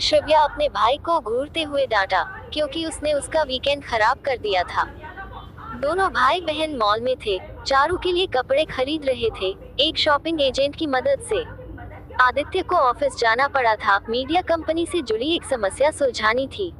श्रव्या अपने भाई को घूरते हुए डांटा, क्योंकि उसने उसका वीकेंड खराब कर दिया था। दोनों भाई बहन मॉल में थे, चारू के लिए कपड़े खरीद रहे थे, एक शॉपिंग एजेंट की मदद से। आदित्य को ऑफिस जाना पड़ा था, मीडिया कंपनी से जुड़ी एक समस्या सुलझानी थी।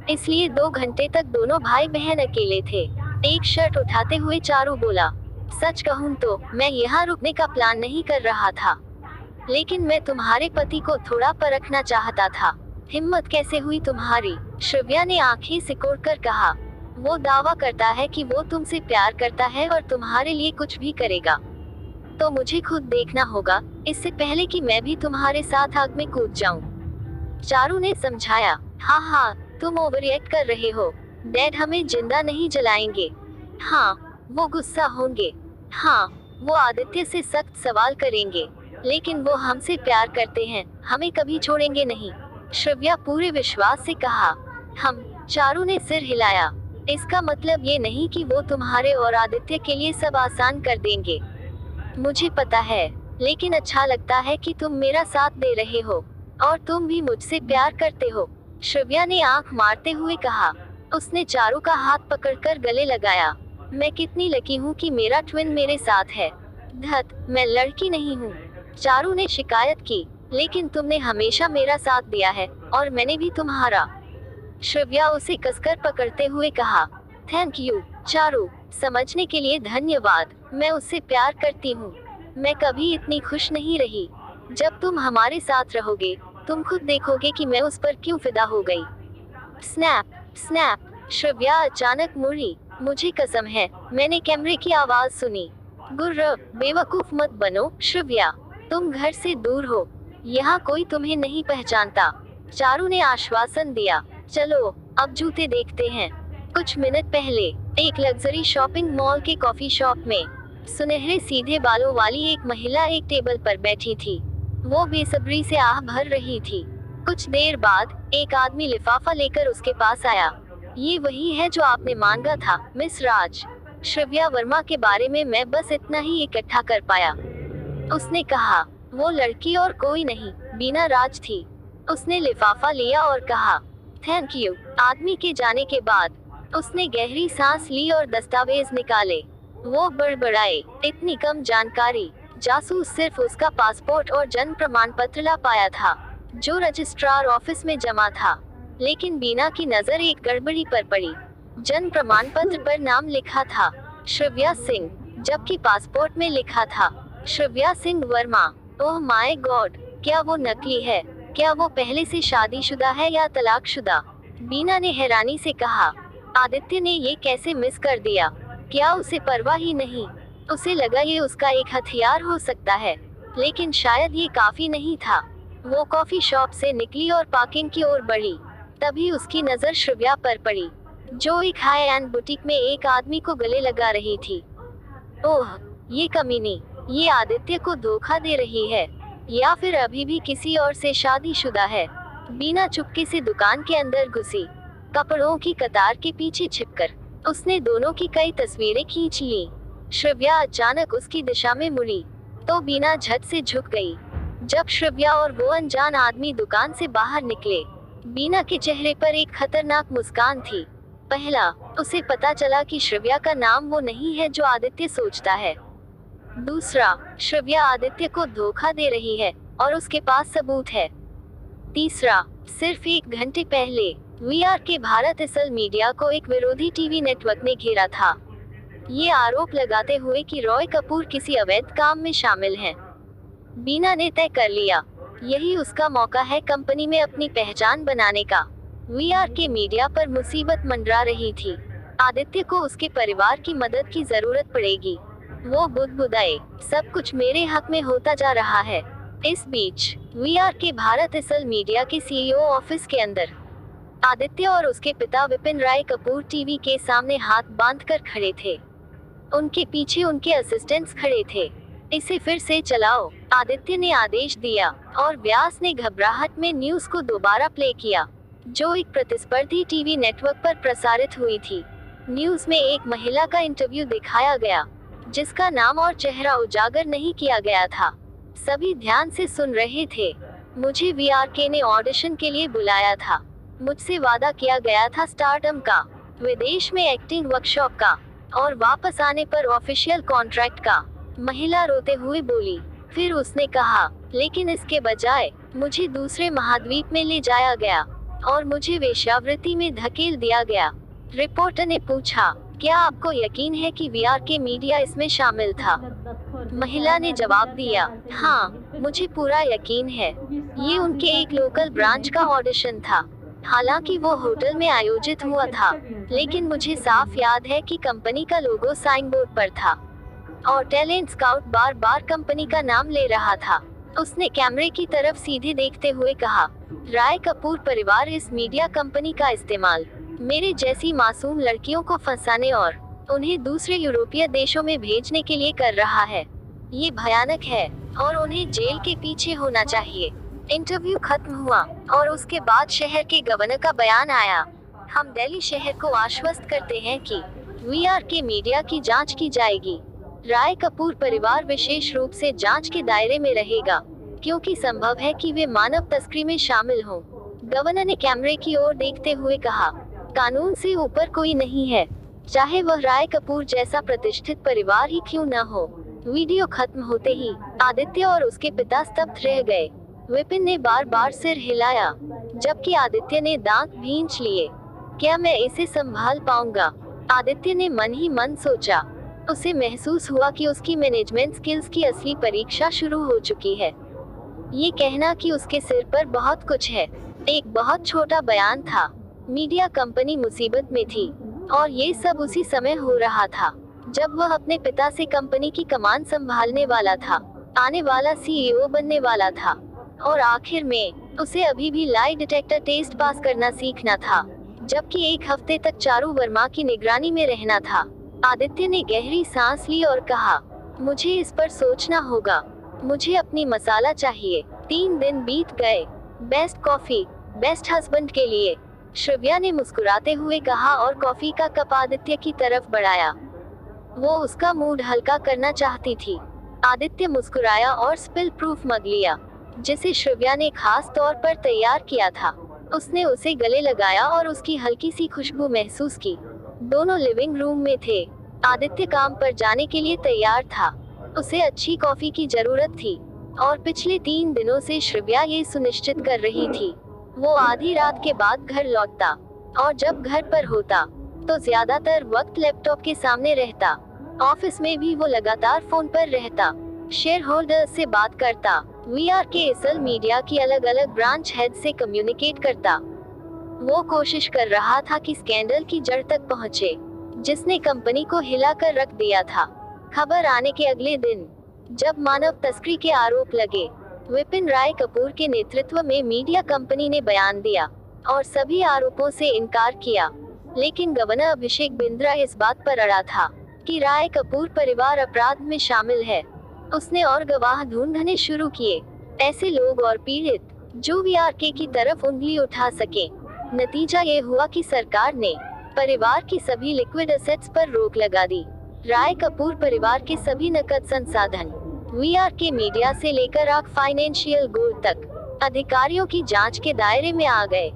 इसलिए 2 घंटे तक दोनों भाई बहन अकेले थे। एक शर्ट उठाते हुए चारू बोला, सच कहूं तो मैं यहाँ रुकने का प्लान नहीं कर रहा था, लेकिन मैं तुम्हारे पति को थोड़ा परखना चाहता था। हिम्मत कैसे हुई तुम्हारी? श्रव्या ने आंखें सिकोड़कर कहा। वो दावा करता है कि वो तुमसे प्यार करता है और तुम्हारे लिए कुछ भी करेगा। तो मुझे खुद देखना होगा, इससे पहले कि मैं भी तुम्हारे साथ आग में कूद जाऊं। चारू ने समझाया। हाँ, तुम ओवररिएक्ट कर रहे हो। डैड हमें जिंदा नहीं जलाएंगे। हाँ, वो गुस्सा होंगे। हाँ, वो आदित्य से सख्त सवाल करेंगे, लेकिन वो हमसे प्यार करते हैं, हमें कभी छोड़ेंगे नहीं। श्रव्या पूरे विश्वास से कहा। हम? चारू ने सिर हिलाया। इसका मतलब ये नहीं कि वो तुम्हारे और आदित्य के लिए सब आसान कर देंगे। मुझे पता है, लेकिन अच्छा लगता है कि तुम मेरा साथ दे रहे हो, और तुम भी मुझसे प्यार करते हो। श्रव्या ने आंख मारते हुए कहा। उसने चारू का हाथ पकड़कर गले लगाया। मैं कितनी लकी हूँ कि मेरा ट्विन मेरे साथ है। धत, मैं लड़की नहीं हूँ, चारू ने शिकायत की। लेकिन तुमने हमेशा मेरा साथ दिया है, और मैंने भी तुम्हारा। श्रव्या उसे कसकर पकड़ते हुए कहा। थैंक यू चारू, समझने के लिए धन्यवाद। मैं उससे प्यार करती हूँ। मैं कभी इतनी खुश नहीं रही। जब तुम हमारे साथ रहोगे, तुम खुद देखोगे कि मैं उस पर क्यों फिदा हो गई। स्नैप स्नैप, श्रव्या अचानक मुड़ी। मुझे कसम है, मैंने कैमरे की आवाज सुनी। गुर्र, बेवकूफ मत बनो श्रव्या, तुम घर से दूर हो, यहाँ कोई तुम्हें नहीं पहचानता। चारू ने आश्वासन दिया। चलो अब जूते देखते हैं। कुछ मिनट पहले एक लग्जरी शॉपिंग मॉल के कॉफी शॉप में सुनहरे सीधे बालों वाली एक महिला एक टेबल पर बैठी थी। वो बेसब्री से आह भर रही थी। कुछ देर बाद एक आदमी लिफाफा लेकर उसके पास आया। ये वही है जो आपने मांगा था, मिस राज। श्रव्या वर्मा के बारे में मैं बस इतना ही इकट्ठा कर पाया, उसने कहा। वो लड़की और कोई नहीं, बीना राज थी। उसने लिफाफा लिया और कहा, थैंक यू। आदमी के जाने के बाद उसने गहरी सांस ली और दस्तावेज निकाले। वो बड़बड़ाए, इतनी कम जानकारी। जासूस सिर्फ उसका पासपोर्ट और जन्म प्रमाण पत्र ला पाया था, जो रजिस्ट्रार ऑफिस में जमा था। लेकिन बीना की नजर एक गड़बड़ी पर पड़ी। जन्म प्रमाण पत्र पर नाम लिखा था श्रव्या सिंह, जबकि पासपोर्ट में लिखा था Shravya Singh Verma. Oh my god, क्या वो नकली है? क्या वो पहले से शादीशुदा है या तलाकशुदा? बीना ने हैरानी से कहा। आदित्य ने ये कैसे मिस कर दिया? क्या उसे परवाह ही नहीं? उसे लगा ये उसका एक हथियार हो सकता है, लेकिन शायद ये काफी नहीं था। वो कॉफी शॉप से निकली और पार्किंग की ओर बढ़ी। तभी उसकी नजर श्रव्या पर पड़ी, जो एक हाई एंड बुटीक में एक आदमी को गले लगा रही थी। ओह, ये कमीनी, ये आदित्य को धोखा दे रही है, या फिर अभी भी किसी और से शादीशुदा है। बीना चुपके से दुकान के अंदर घुसी। कपड़ों की कतार के पीछे छिपकर उसने दोनों की कई तस्वीरें खींच ली। श्रव्या अचानक उसकी दिशा में मुड़ी, तो बीना झट से झुक गई। जब श्रव्या और वो अनजान आदमी दुकान से बाहर निकले, बीना के चेहरे पर एक खतरनाक मुस्कान थी। पहला, उसे पता चला कि श्रव्या का नाम वो नहीं है जो आदित्य सोचता है। दूसरा, श्रव्या आदित्य को धोखा दे रही है और उसके पास सबूत है। तीसरा, सिर्फ 1 घंटे पहले वीआर के भारत असल मीडिया को एक विरोधी टीवी नेटवर्क ने घेरा था, ये आरोप लगाते हुए कि रॉय कपूर किसी अवैध काम में शामिल हैं। बीना ने तय कर लिया, यही उसका मौका है कंपनी में अपनी पहचान बनाने का। वीआर के मीडिया पर मुसीबत मंडरा रही थी। आदित्य को उसके परिवार की मदद की जरूरत पड़ेगी। वो बुदबुदाए, सब कुछ मेरे हक में होता जा रहा है। इस बीच वीआर के भारत असल मीडिया के सीईओ ऑफिस के अंदर आदित्य और उसके पिता विपिन राय कपूर टीवी के सामने हाथ बांधकर खड़े थे। उनके पीछे उनके असिस्टेंट्स खड़े थे। इसे फिर से चलाओ, आदित्य ने आदेश दिया, और व्यास ने घबराहट में न्यूज को दोबारा प्ले किया, जो एक प्रतिस्पर्धी टीवी नेटवर्क पर प्रसारित हुई थी। न्यूज में एक महिला का इंटरव्यू दिखाया गया, जिसका नाम और चेहरा उजागर नहीं किया गया था। सभी ध्यान से सुन रहे थे। मुझे वीआरके ने ऑडिशन के लिए बुलाया था। मुझसे वादा किया गया था स्टारडम का, विदेश में एक्टिंग वर्कशॉप का और वापस आने पर ऑफिशियल कॉन्ट्रैक्ट का। महिला रोते हुए बोली। फिर उसने कहा, लेकिन इसके बजाय मुझे दूसरे महाद्वीप में ले जाया गया और मुझे वेश्यावृत्ति में धकेल दिया गया। रिपोर्टर ने पूछा, क्या आपको यकीन है कि वीआरके मीडिया इसमें शामिल था? महिला ने जवाब दिया, हाँ, मुझे पूरा यकीन है। ये उनके एक लोकल ब्रांच का ऑडिशन था। हालांकि वो होटल में आयोजित हुआ था, लेकिन मुझे साफ याद है कि कंपनी का लोगो साइन बोर्ड पर था और टैलेंट स्काउट बार बार कंपनी का नाम ले रहा था। उसने कैमरे की तरफ सीधे देखते हुए कहा, राय कपूर परिवार इस मीडिया कंपनी का इस्तेमाल मेरे जैसी मासूम लड़कियों को फंसाने और उन्हें दूसरे यूरोपीय देशों में भेजने के लिए कर रहा है। ये भयानक है और उन्हें जेल के पीछे होना चाहिए। इंटरव्यू खत्म हुआ और उसके बाद शहर के गवर्नर का बयान आया। हम दिल्ली शहर को आश्वस्त करते हैं कि वीआरके मीडिया की जांच की जाएगी। राय कपूर परिवार विशेष रूप से जांच के दायरे में रहेगा, क्योंकि संभव है कि वे मानव तस्करी में शामिल हों। गवर्नर ने कैमरे की ओर देखते हुए कहा, कानून से ऊपर कोई नहीं है, चाहे वह राय कपूर जैसा प्रतिष्ठित परिवार ही क्यों न हो। वीडियो खत्म होते ही आदित्य और उसके पिता स्तब्ध रह गए। विपिन ने बार बार सिर हिलाया, जबकि आदित्य ने दांत भींच लिए। क्या मैं इसे संभाल पाऊंगा? आदित्य ने मन ही मन सोचा। उसे महसूस हुआ कि उसकी मैनेजमेंट स्किल्स की असली परीक्षा शुरू हो चुकी है। ये कहना कि उसके सिर पर बहुत कुछ है, एक बहुत छोटा बयान था। मीडिया कंपनी मुसीबत में थी और ये सब उसी समय हो रहा था जब वह अपने पिता से कंपनी की कमान संभालने वाला था, आने वाला सीईओ बनने वाला था और आखिर में उसे अभी भी लाई डिटेक्टर टेस्ट पास करना सीखना था, जबकि एक हफ्ते तक चारू वर्मा की निगरानी में रहना था। आदित्य ने गहरी सांस ली और कहा, मुझे इस पर सोचना होगा, मुझे अपनी मसाला चाहिए। 3 दिन बीत गए। बेस्ट कॉफी बेस्ट हस्बैंड के लिए, श्रव्या ने मुस्कुराते हुए कहा और कॉफी का कप आदित्य की तरफ बढ़ाया। वो उसका मूड हल्का करना चाहती थी। आदित्य मुस्कुराया और स्पिल प्रूफ मग लिया, जिसे श्रव्या ने खास तौर पर तैयार किया था। उसने उसे गले लगाया और उसकी हल्की सी खुशबू महसूस की। दोनों लिविंग रूम में थे। आदित्य काम पर जाने के लिए तैयार था। उसे अच्छी कॉफी की जरूरत थी और पिछले 3 दिनों से श्रव्या ये सुनिश्चित कर रही थी। वो आधी रात के बाद घर लौटता और जब घर पर होता तो ज्यादातर वक्त लैपटॉप के सामने रहता। ऑफिस में भी वो लगातार फोन पर रहता, शेयर होल्डर से बात करता, वीआरके एसएल मीडिया की अलग अलग ब्रांच हेड से कम्युनिकेट करता। वो कोशिश कर रहा था कि स्कैंडल की जड़ तक पहुंचे, जिसने कंपनी को हिलाकर रख दिया था। खबर आने के अगले दिन, जब मानव तस्करी के आरोप लगे, विपिन राय कपूर के नेतृत्व में मीडिया कंपनी ने बयान दिया और सभी आरोपों से इनकार किया। लेकिन गवर्नर अभिषेक बिंद्रा इस बात पर अड़ा था कि राय कपूर परिवार अपराध में शामिल है। उसने और गवाह ढूंढने शुरू किए, ऐसे लोग और पीड़ित जो वीआरके की तरफ उंगली उठा सके। नतीजा ये हुआ कि सरकार ने परिवार की सभी लिक्विड एसेट्स पर रोक लगा दी। राय कपूर परिवार के सभी नकद संसाधन वीआरके मीडिया से लेकर आग फाइनेंशियल गोल्ड तक अधिकारियों की जांच के दायरे में आ गए।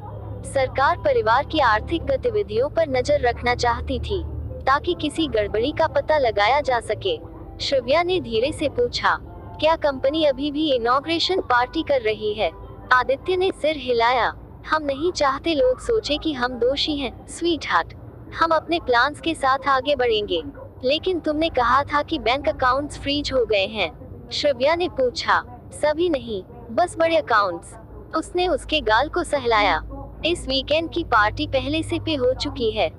सरकार परिवार की आर्थिक गतिविधियों पर नजर रखना चाहती थी ताकि किसी गड़बड़ी का पता लगाया जा सके। श्रव्या ने धीरे से पूछा, क्या कंपनी अभी भी इनॉग्रेशन पार्टी कर रही है? आदित्य ने सिर हिलाया। हम नहीं चाहते लोग सोचे कि हम दोषी हैं, स्वीट हार्ट। हम अपने प्लान्स के साथ आगे बढ़ेंगे। लेकिन तुमने कहा था कि बैंक अकाउंट्स फ्रीज हो गए हैं। श्रव्या ने पूछा, सभी नहीं, बस बड़े अकाउंट्स। उसने उसके गाल को सहलाया। इस वीकेंड की पार्टी पहले से पे हो चुकी है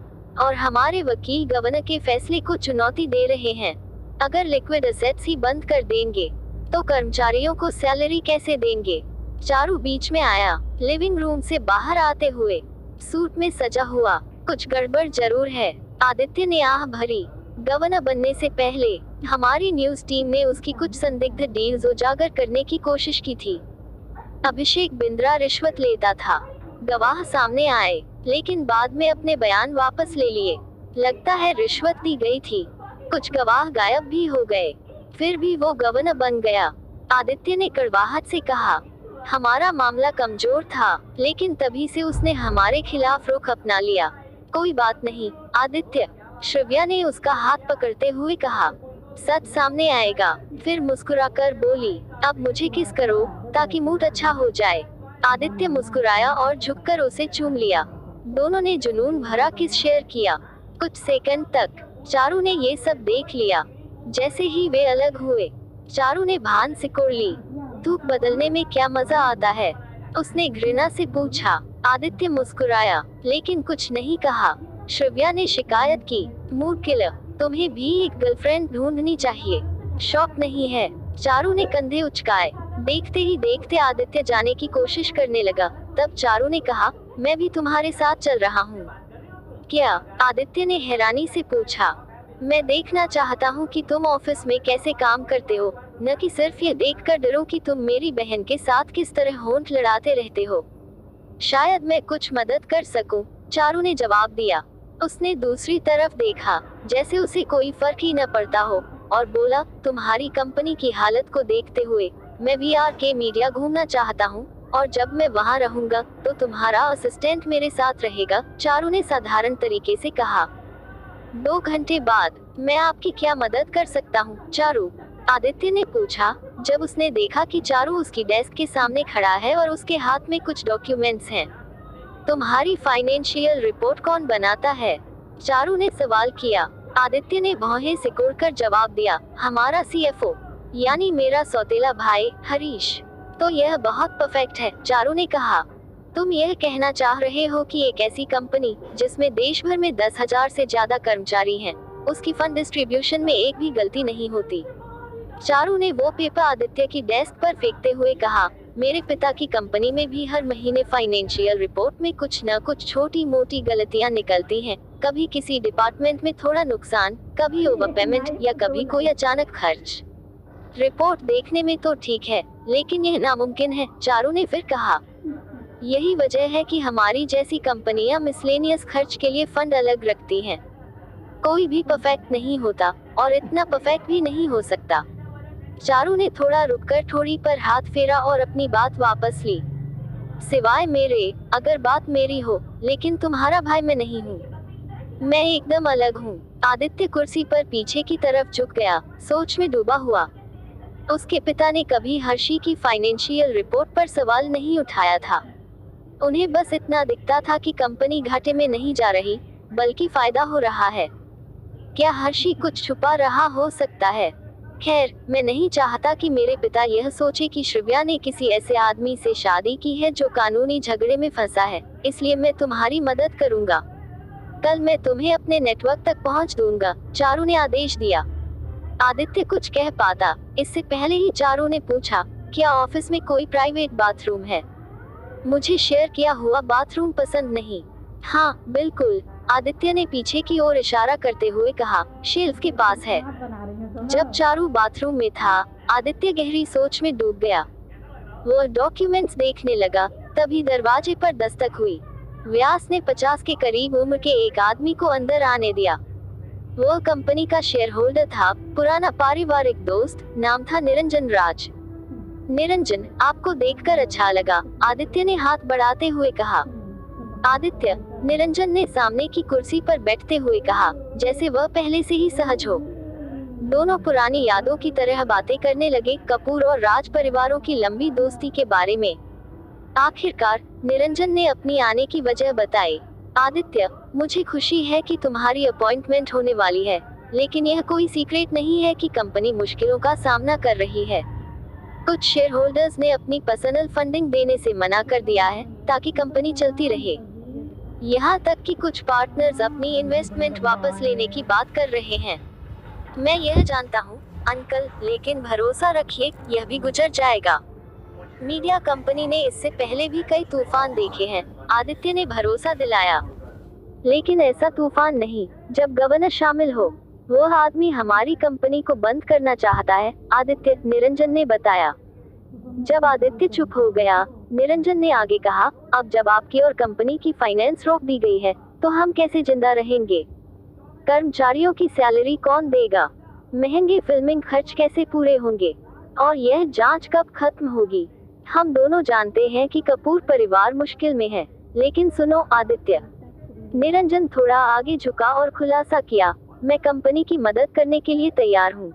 और हमारे वकील गवर्नर के फैसले को चुनौती दे रहे हैं। अगर लिक्विड एसेट्स ही बंद कर देंगे तो कर्मचारियों को सैलरी कैसे देंगे? चारू बीच में आया, लिविंग रूम से बाहर आते हुए, सूट में सजा हुआ। कुछ गड़बड़ जरूर है, आदित्य ने आह भरी। गवर्नर बनने से पहले हमारी न्यूज टीम ने उसकी कुछ संदिग्ध डील्स उजागर करने की कोशिश की थी। अभिषेक बिंद्रा रिश्वत लेता था। गवाह सामने आए, लेकिन बाद में अपने बयान वापस ले लिए। लगता है रिश्वत दी गई थी। कुछ गवाह गायब भी हो गए, फिर भी वो गवर्नर बन गया। आदित्य ने कड़वाहट से कहा, हमारा मामला कमजोर था, लेकिन तभी से उसने हमारे खिलाफ रुख अपना लिया। कोई बात नहीं आदित्य, श्रव्या ने उसका हाथ पकड़ते हुए कहा। सच सामने आएगा। फिर मुस्कुराकर बोली, अब मुझे किस करो ताकि मूड अच्छा हो जाए। आदित्य मुस्कुराया और झुककर उसे चूम लिया। दोनों ने जुनून भरा किस शेयर किया। कुछ सेकंड तक चारू ने ये सब देख लिया। जैसे ही वे अलग हुए, चारू ने भान सिकोड़ ली। धूप बदलने में क्या मजा आता है, उसने घृणा से पूछा। आदित्य मुस्कुराया, लेकिन कुछ नहीं कहा। श्रव्या ने शिकायत की, मूड किलर, तुम्हें भी एक गर्लफ्रेंड ढूंढनी चाहिए, शौक नहीं है। चारू ने कंधे उचकाए। देखते ही देखते आदित्य जाने की कोशिश करने लगा। तब चारू ने कहा, मैं भी तुम्हारे साथ चल रहा हूँ। क्या? आदित्य ने हैरानी से पूछा। मैं देखना चाहता हूँ कि तुम ऑफिस में कैसे काम करते हो, न कि सिर्फ ये देखकर डरो कि तुम मेरी बहन के साथ किस तरह होंठ लड़ाते रहते हो। शायद मैं कुछ मदद कर सकूं, चारू ने जवाब दिया। उसने दूसरी तरफ देखा, जैसे उसे कोई फर्क ही न पड़ता हो, और बोला, तुम्हारी कंपनी की हालत को देखते हुए मैं वीआर के मीडिया घूमना चाहता हूँ, और जब मैं वहाँ रहूंगा तो तुम्हारा असिस्टेंट मेरे साथ रहेगा। चारू ने साधारण तरीके से कहा। 2 घंटे बाद मैं आपकी क्या मदद कर सकता हूँ चारू? आदित्य ने पूछा, जब उसने देखा कि चारू उसकी डेस्क के सामने खड़ा है और उसके हाथ में कुछ डॉक्यूमेंट्स हैं। तुम्हारी फाइनेंशियल रिपोर्ट कौन बनाता है? चारू ने सवाल किया। आदित्य ने भौहें सिकोड़कर जवाब दिया, हमारा सीएफओ, यानी मेरा सौतेला भाई हरीश। तो यह बहुत परफेक्ट है, चारू ने कहा। तुम यह कहना चाह रहे हो कि एक ऐसी कंपनी जिसमें देश भर में 10,000 से ज्यादा कर्मचारी हैं, उसकी फंड डिस्ट्रीब्यूशन में एक भी गलती नहीं होती? चारू ने वो पेपर आदित्य की डेस्क पर फेंकते हुए कहा, मेरे पिता की कंपनी में भी हर महीने फाइनेंशियल रिपोर्ट में कुछ न कुछ छोटी मोटी गलतियां निकलती हैं। कभी किसी डिपार्टमेंट में थोड़ा नुकसान, कभी ओवर पेमेंट, या कभी कोई अचानक खर्च। रिपोर्ट देखने में तो ठीक है, लेकिन यह नामुमकिन है, चारू ने फिर कहा। यही वजह है कि हमारी जैसी कंपनियां मिसलेनियस खर्च के लिए फंड अलग रखती हैं। कोई भी परफेक्ट नहीं होता, और इतना परफेक्ट भी नहीं हो सकता। चारू ने थोड़ा रुककर ठोड़ी पर हाथ फेरा और अपनी बात वापस ली। सिवाय मेरे, अगर बात मेरी हो, लेकिन तुम्हारा भाई मैं नहीं हूँ। मैं एकदम अलग हूँ। आदित्य कुर्सी पर पीछे की तरफ झुक गया, सोच में डूबा हुआ। उसके पिता ने कभी हर्षी की फाइनेंशियल रिपोर्ट पर सवाल नहीं उठाया था। उन्हें बस इतना दिखता था कि कंपनी घाटे में नहीं जा रही, बल्कि फायदा हो रहा है। क्या हर्षी कुछ छुपा रहा हो सकता है? खैर, मैं नहीं चाहता कि मेरे पिता यह सोचे कि श्रव्या ने किसी ऐसे आदमी से शादी की है जो कानूनी झगड़े में फंसा है, इसलिए मैं तुम्हारी मदद करूंगा। कल मैं तुम्हें अपने नेटवर्क तक पहुंच दूंगा, चारू ने आदेश दिया। आदित्य कुछ कह पाता, इससे पहले ही चारू ने पूछा, क्या ऑफिस में कोई प्राइवेट बाथरूम है? मुझे शेयर किया हुआ बाथरूम पसंद नहीं। हाँ बिल्कुल, आदित्य ने पीछे की ओर इशारा करते हुए कहा, शेल्फ के पास है। जब चारू बाथरूम में था, आदित्य गहरी सोच में डूब गया। वो डॉक्यूमेंट्स देखने लगा, तभी दरवाजे पर दस्तक हुई। व्यास ने 50 के करीब उम्र के एक आदमी को अंदर आने दिया। वो कंपनी का शेयर होल्डर था, पुराना पारिवारिक दोस्त, नाम था निरंजन राज। निरंजन, आपको देखकर अच्छा लगा, आदित्य ने हाथ बढ़ाते हुए कहा। आदित्य, निरंजन ने सामने की कुर्सी पर बैठते हुए कहा, जैसे वह पहले से ही सहज हो। दोनों पुरानी यादों की तरह बातें करने लगे, कपूर और राज परिवारों की लंबी दोस्ती के बारे में। आखिरकार निरंजन ने अपनी आने की वजह बताई। आदित्य, मुझे खुशी है कि तुम्हारी अपॉइंटमेंट होने वाली है, लेकिन यह कोई सीक्रेट नहीं है कि कंपनी मुश्किलों का सामना कर रही है। कुछ शेयर होल्डर्स ने अपनी पर्सनल फंडिंग देने से मना कर दिया है, ताकि कंपनी चलती रहे। यहाँ तक कि कुछ पार्टनर्स अपनी इन्वेस्टमेंट वापस लेने की बात कर रहे हैं। मैं यह जानता हूँ अंकल, लेकिन भरोसा रखिए, यह भी गुजर जाएगा। मीडिया कंपनी ने इससे पहले भी कई तूफान देखे हैं, आदित्य ने भरोसा दिलाया। लेकिन ऐसा तूफान नहीं जब गवर्नर शामिल हो। वह आदमी हमारी कंपनी को बंद करना चाहता है, आदित्य, निरंजन ने बताया। जब आदित्य चुप हो गया, निरंजन ने आगे कहा, अब जब आपकी और कंपनी की फाइनेंस रोक दी गई है, तो हम कैसे जिंदा रहेंगे? कर्मचारियों की सैलरी कौन देगा? महंगे फिल्मिंग खर्च कैसे पूरे होंगे? और यह जांच कब खत्म होगी? हम दोनों जानते हैं कि कपूर परिवार मुश्किल में है, लेकिन सुनो आदित्य। निरंजन थोड़ा आगे झुका और खुलासा किया, मैं कंपनी की मदद करने के लिए तैयार हूँ।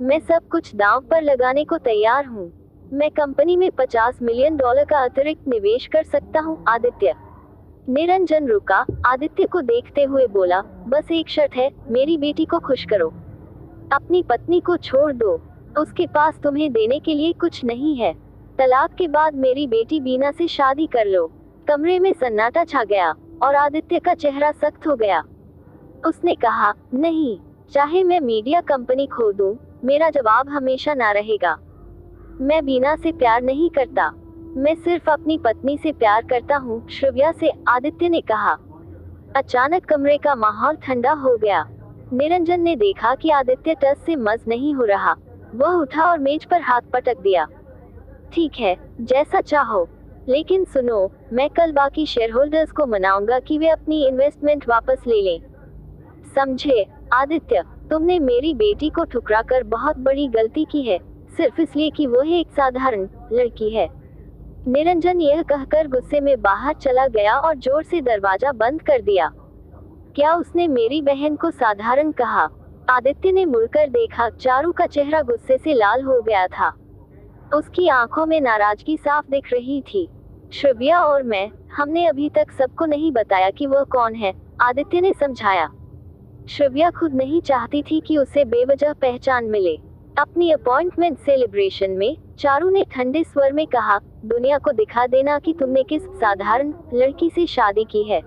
मैं सब कुछ दांव पर लगाने को तैयार हूँ। मैं कंपनी में $50 मिलियन का अतिरिक्त निवेश कर सकता हूँ आदित्य। निरंजन रुका, आदित्य को देखते हुए बोला, बस एक शर्त है, मेरी बेटी को खुश करो। अपनी पत्नी को छोड़ दो, उसके पास तुम्हें देने के लिए कुछ नहीं है। तलाक के बाद मेरी बेटी बीना से शादी कर लो। कमरे में सन्नाटा छा गया और आदित्य का चेहरा सख्त हो गया। उसने कहा, नहीं, चाहे मैं मीडिया कंपनी खो दूं, मेरा जवाब हमेशा ना रहेगा। मैं बीना से प्यार नहीं करता, मैं सिर्फ अपनी पत्नी से प्यार करता हूँ, श्रव्या से, आदित्य ने कहा। अचानक कमरे का माहौल ठंडा हो गया। निरंजन ने देखा कि आदित्य टस से मस नहीं हो रहा। वह उठा और मेज पर हाथ पटक दिया। ठीक है, जैसा चाहो, लेकिन सुनो, मैं कल बाकी शेयरहोल्डर्स को मनाऊंगा कि वे अपनी इन्वेस्टमेंट वापस ले लें। समझे आदित्य, तुमने मेरी बेटी को ठुकराकर बहुत बड़ी गलती की है, सिर्फ इसलिए कि वो एक साधारण लड़की है। निरंजन यह कहकर गुस्से में बाहर चला गया और जोर से दरवाजा बंद कर दिया। क्या उसने मेरी बहन को साधारण कहा? आदित्य ने मुड़कर देखा, चारू का चेहरा गुस्से से लाल हो गया था। उसकी आंखों में नाराजगी साफ दिख रही थी। श्रव्या और मैं, हमने अभी तक सबको नहीं बताया कि वह कौन है, आदित्य ने समझाया। श्रव्या खुद नहीं चाहती थी कि उसे बेवजह पहचान मिले। अपनी अपॉइंटमेंट सेलिब्रेशन में चारू ने ठंडे स्वर में कहा, दुनिया को दिखा देना कि तुमने किस साधारण लड़की से शादी की है।